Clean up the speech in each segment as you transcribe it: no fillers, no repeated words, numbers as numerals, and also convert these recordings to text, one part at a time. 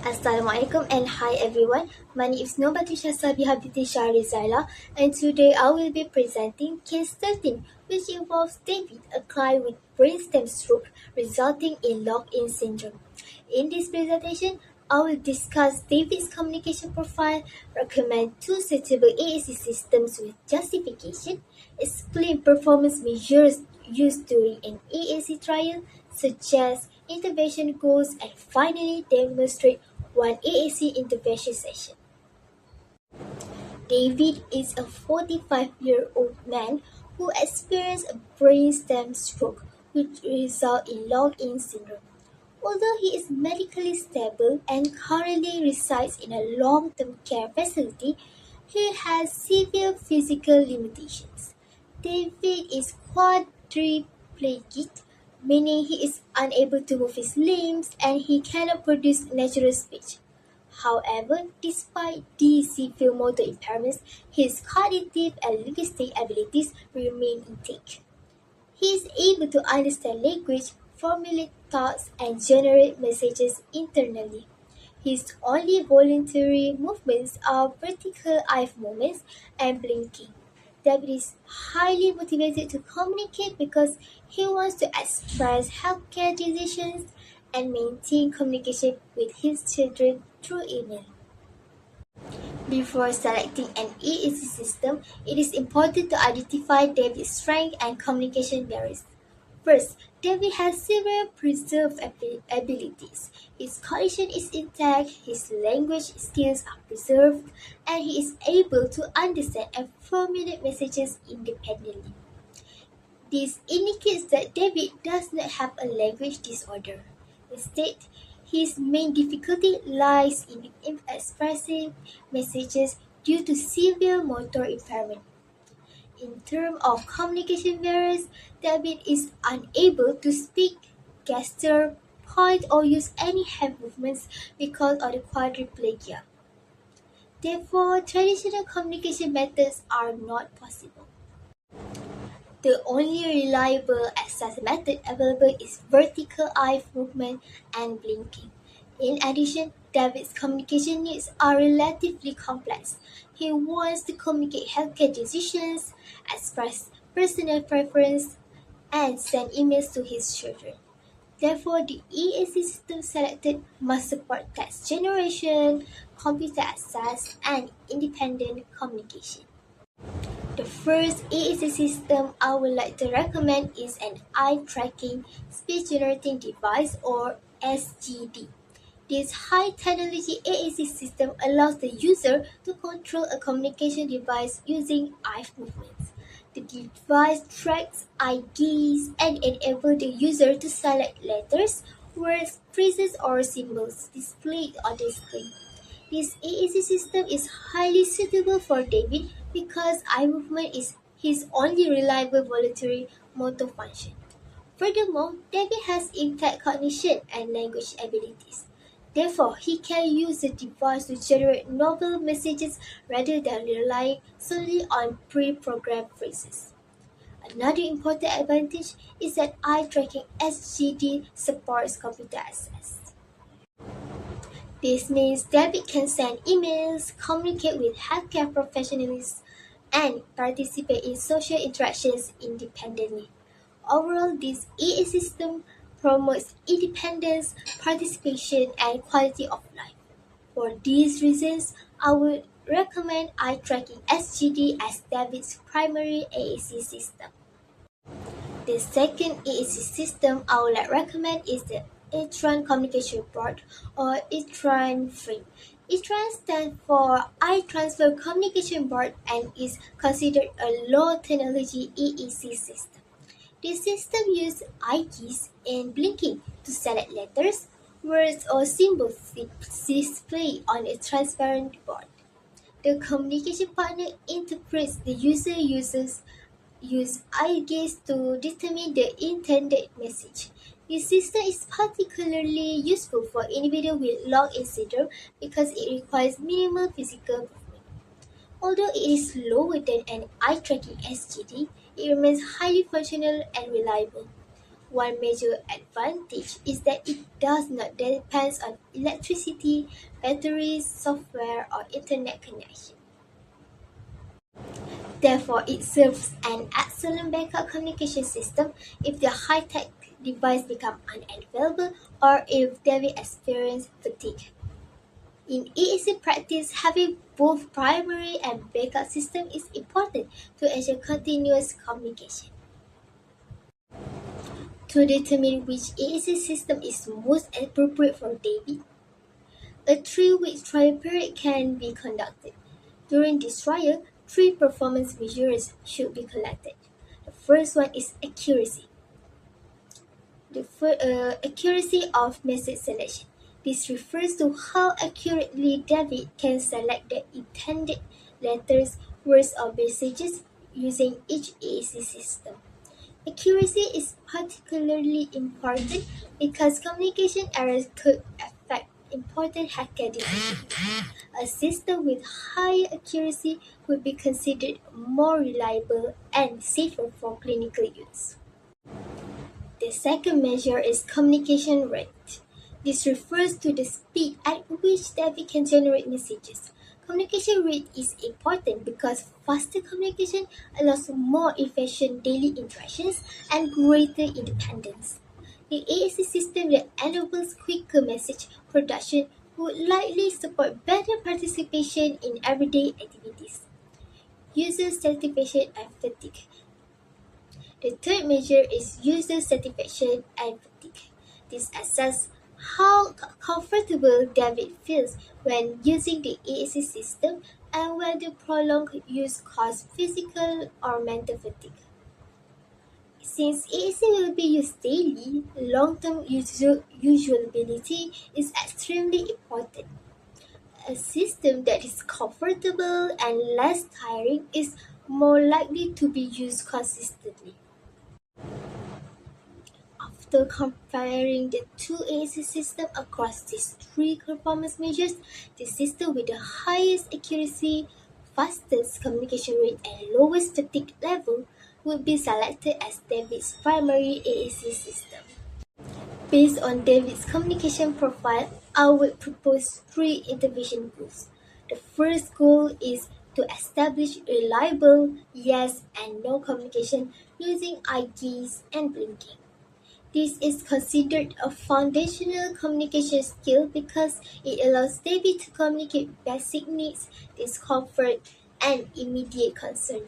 Assalamualaikum and hi everyone. My name is Nobatisha Sabihabiti Shahrizala and today I will be presenting case 13 which involves David, a client with brainstem stroke resulting in lock-in syndrome. In this presentation, I will discuss David's communication profile, recommend two suitable AAC systems with justification, explain performance measures used during an AAC trial, suggest intervention goals, and finally demonstrate one AAC intervention session. David is a 45-year-old man who experienced a brainstem stroke which resulted in lock-in syndrome. Although he is medically stable and currently resides in a long-term care facility, he has severe physical limitations. David is quadriplegic, meaning he is unable to move his limbs and he cannot produce natural speech. However, despite these severe motor impairments, his cognitive and linguistic abilities remain intact. He is able to understand language, formulate thoughts, and generate messages internally. His only voluntary movements are vertical eye movements and blinking. David is highly motivated to communicate because he wants to express healthcare decisions and maintain communication with his children through email. Before selecting an EAC system, it is important to identify David's strengths and communication barriers. First, David has several preserved abilities. His cognition is intact, his language skills are preserved, and he is able to understand and formulate messages independently. This indicates that David does not have a language disorder. Instead, his main difficulty lies in expressing messages due to severe motor impairment. In terms of communication barriers, David is unable to speak, gesture, point, or use any hand movements because of the quadriplegia. Therefore, traditional communication methods are not possible. The only reliable access method available is vertical eye movement and blinking. In addition, David's communication needs are relatively complex. He wants to communicate healthcare decisions, express personal preference, and send emails to his children. Therefore, the EAC system selected must support text generation, computer access, and independent communication. The first AAC system I would like to recommend is an eye tracking speech generating device or SGD. This high technology AAC system allows the user to control a communication device using eye movements. The device tracks eye gaze and enables the user to select letters, words, phrases, or symbols displayed on the screen. This AAC system is highly suitable for David because eye movement is his only reliable voluntary motor function. Furthermore, David has intact cognition and language abilities. Therefore, he can use the device to generate novel messages rather than relying solely on pre-programmed phrases. Another important advantage is that eye tracking SGD supports computer access. This means David can send emails, communicate with healthcare professionals, and participate in social interactions independently. Overall, this EA system promotes independence, participation, and quality of life. For these reasons, I would recommend eye tracking SGD as David's primary AAC system. The second EAC system I would recommend is the e-tran communication board or e-tran frame. e-tran stands for Eye Transfer Communication Board and is considered a low-technology EEC system. This system uses eye keys and blinking to select letters, words, or symbols displayed on a transparent board. The communication partner interprets the user's use eye gaze to determine the intended message. This system is particularly useful for individuals with lock-in syndrome because it requires minimal physical movement. Although it is lower than an eye-tracking SGD, it remains highly functional and reliable. One major advantage is that it does not depend on electricity, batteries, software, or internet connection. Therefore, it serves an excellent backup communication system if the high-tech device becomes unavailable or if David experiences fatigue. In EAC practice, having both primary and backup system is important to ensure continuous communication. To determine which EAC system is most appropriate for David, a 3-week trial period can be conducted. During this trial, 3 performance measures should be collected. The first one is accuracy. Accuracy of message selection. This refers to how accurately David can select the intended letters, words, or messages using each AAC system. Accuracy is particularly important because communication errors could affect important hacker decisions. A system with higher accuracy would be considered more reliable and safer for clinical use. The second measure is communication rate. This refers to the speed at which David can generate messages. Communication rate is important because faster communication allows more efficient daily interactions and greater independence. The AAC system that enables quicker message production would likely support better participation in everyday activities. User satisfaction and fatigue. The third measure is user satisfaction and fatigue. This assesses how comfortable David feels when using the AAC system and whether prolonged use causes physical or mental fatigue. Since AAC will be used daily, long-term usability is extremely important. A system that is comfortable and less tiring is more likely to be used consistently. After comparing the two AAC systems across these 3 performance measures, the system with the highest accuracy, fastest communication rate, and lowest fatigue level would be selected as David's primary AAC system. Based on David's communication profile, I would propose 3 intervention goals. The first goal is to establish reliable yes and no communication using eye gaze and blinking. This is considered a foundational communication skill because it allows David to communicate basic needs, discomfort, and immediate concern.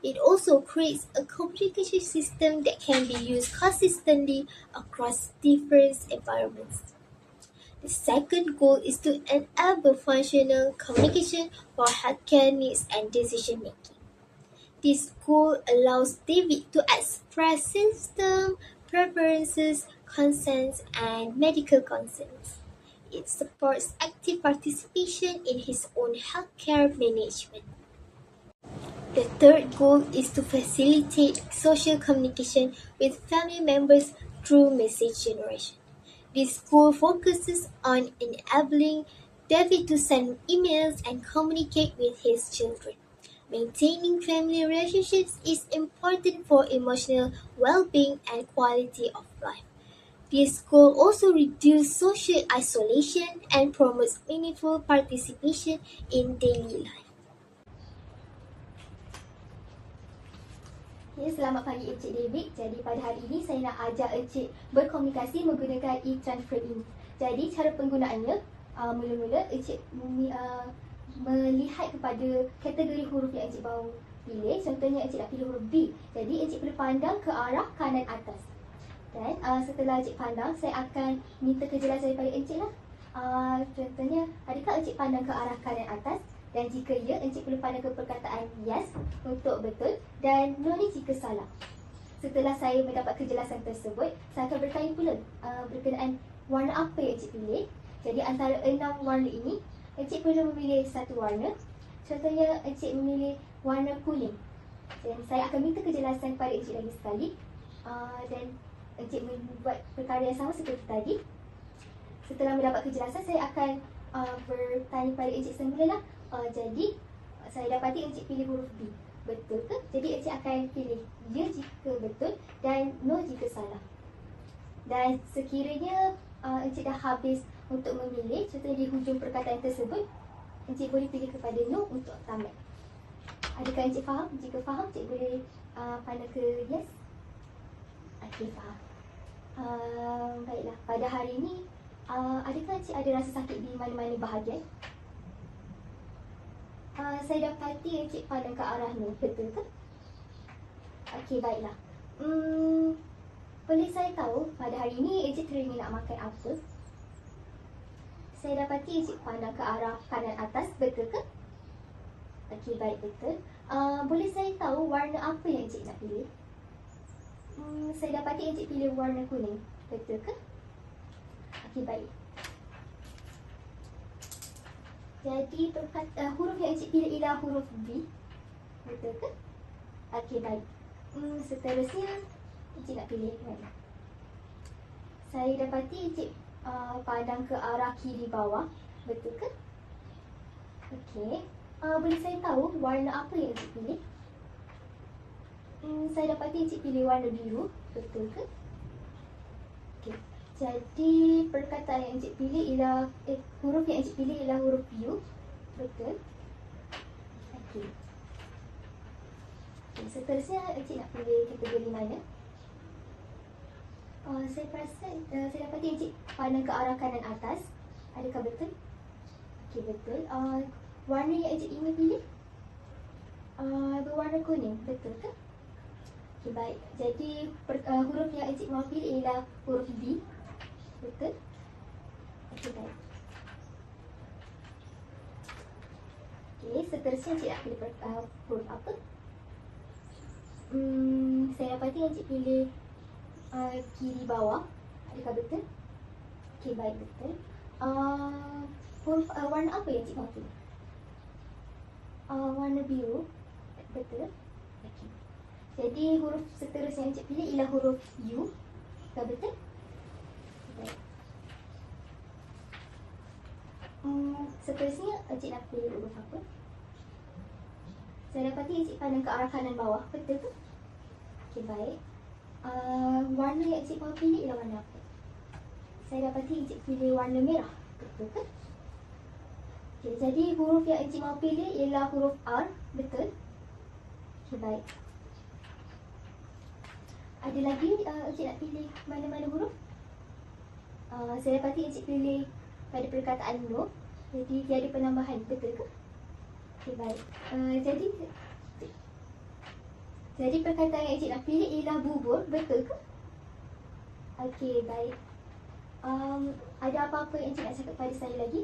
It also creates a communication system that can be used consistently across different environments. The second goal is to enable functional communication for healthcare needs and decision making. This goal allows David to express symptoms, preferences, consents, and medical concerns. It supports active participation in his own healthcare management. The third goal is to facilitate social communication with family members through message generation. This goal focuses on enabling David to send emails and communicate with his children. Maintaining family relationships is important for emotional well-being and quality of life. This goal also reduces social isolation and promotes meaningful participation in daily life. Okay, selamat pagi Encik David. Jadi pada hari ini saya nak ajak Encik berkomunikasi menggunakan e-transfer ini. Jadi cara penggunaannya, mula-mula Encik melihat kepada kategori huruf yang Encik baru pilih. Contohnya Encik nak pilih huruf B. Jadi Encik perlu pandang ke arah kanan atas. Dan setelah Encik pandang, saya akan minta kejelasan daripada Encik lah. Contohnya, adakah Encik pandang ke arah kanan atas? Dan jika ya, Encik perlu pandang ke perkataan yes untuk betul dan no ni jika salah. Setelah saya mendapat kejelasan tersebut, saya akan bertanya pula berkenaan warna apa yang Encik pilih. Jadi antara 6 warna ini, Encik perlu memilih satu warna. Contohnya, Encik memilih warna kuning. Dan saya akan minta kejelasan kepada Encik lagi sekali. Dan Encik membuat perkara yang sama seperti tadi. Setelah mendapat kejelasan, saya akan bertanya kepada Encik semula lah. Jadi, saya dapati Encik pilih huruf B. Betul ke? Jadi, Encik akan pilih ya jika betul dan no jika salah. Dan sekiranya Encik dah habis untuk memilih, contohnya di hujung perkataan tersebut, Encik boleh pilih kepada no untuk tamat. Adakah Encik faham? Jika faham, Encik boleh pandang ke yes. Okey, faham. Baiklah, pada hari ini adakah Encik ada rasa sakit di mana-mana bahagian? Saya dapati Encik pandang ke arah no, betul ke? Okey, baiklah. Boleh saya tahu pada hari ini Encik teringin nak makan apa? Saya dapati Encik pandang ke arah kanan atas, betul ke? Okey, baik, betul. Boleh saya tahu warna apa yang Encik nak pilih? Saya dapati Encik pilih warna kuning, betul ke? Okey, baik. Jadi huruf yang Encik pilih ialah huruf B, betul ke? Okey, baik. Seterusnya Encik nak pilih mana? Saya dapati Encik pandang ke arah kiri bawah, betul ke? Okey. Boleh saya tahu warna apa yang Encik pilih? Saya dapati Encik pilih warna biru, betul ke? Okey. Jadi perkataan yang Encik pilih ialah huruf yang Encik pilih ialah huruf U, betul? Okey. Seterusnya Encik nak pilih kategori mana? Saya perasan saya dapati Encik pandang ke arah kanan atas. Adakah betul? Okey, betul. Warna yang Encik ingin pilih berwarna kuning, betul ke? Okey, baik. Jadi huruf yang Encik mahu pilih ialah huruf B, betul? Okey, baik. Okey, seterusnya Encik nak pilih huruf apa? Saya dapati Encik pilih kiri bawah. Adakah betul? Okey, baik, betul. Huruf warna apa yang Encik mahu pilih? Warna biru, betul? Okey. Jadi huruf seterusnya yang Encik pilih ialah huruf U. Adakah betul? Baik. Seterusnya Encik nak pilih huruf apa? Saya dapati Encik pandang ke arah kanan bawah, betul ke? Okey, baik. Warna yang Encik mahu pilih ialah warna apa? Saya dapati Encik pilih warna merah, betul ke? Okey, jadi huruf yang Encik mahu pilih ialah huruf R, betul? Okey, baik. Ada lagi Encik nak pilih mana-mana huruf? Saya dapati Encik pilih pada perkataan no, jadi tiada penambahan, betul ke? Okey, baik. Jadi perkataan yang Encik nak pilih ialah bubur, betul ke? Okey, baik. Ada apa-apa yang Encik nak cakap pada saya lagi?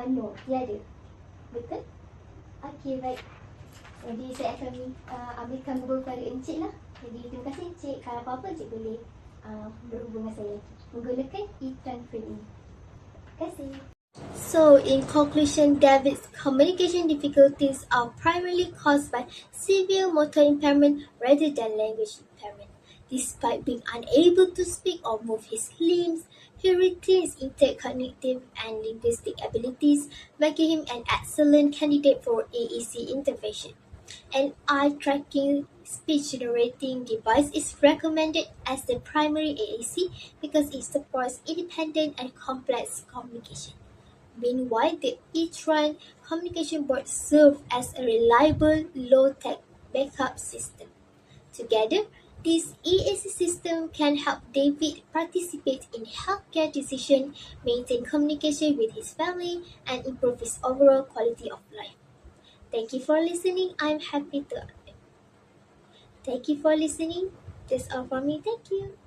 No, tiada. Betul? Okey, baik. Jadi saya akan ambilkan bubur kepada Encik lah. Jadi terima kasih Encik. Kalau apa-apa Encik boleh berhubung dengan saya lagi menggunakan iklan free ini. Terima kasih. So, in conclusion, David's communication difficulties are primarily caused by severe motor impairment rather than language impairment. Despite being unable to speak or move his limbs, he retains intact cognitive and linguistic abilities, making him an excellent candidate for AAC intervention. An eye-tracking speech-generating device is recommended as the primary AAC because it supports independent and complex communication. Meanwhile, the e-Tron communication board serves as a reliable, low-tech backup system. Together, this EAC system can help David participate in healthcare decisions, maintain communication with his family, and improve his overall quality of life. Thank you for listening. I'm happy to. Thank you for listening. That's all from me. Thank you.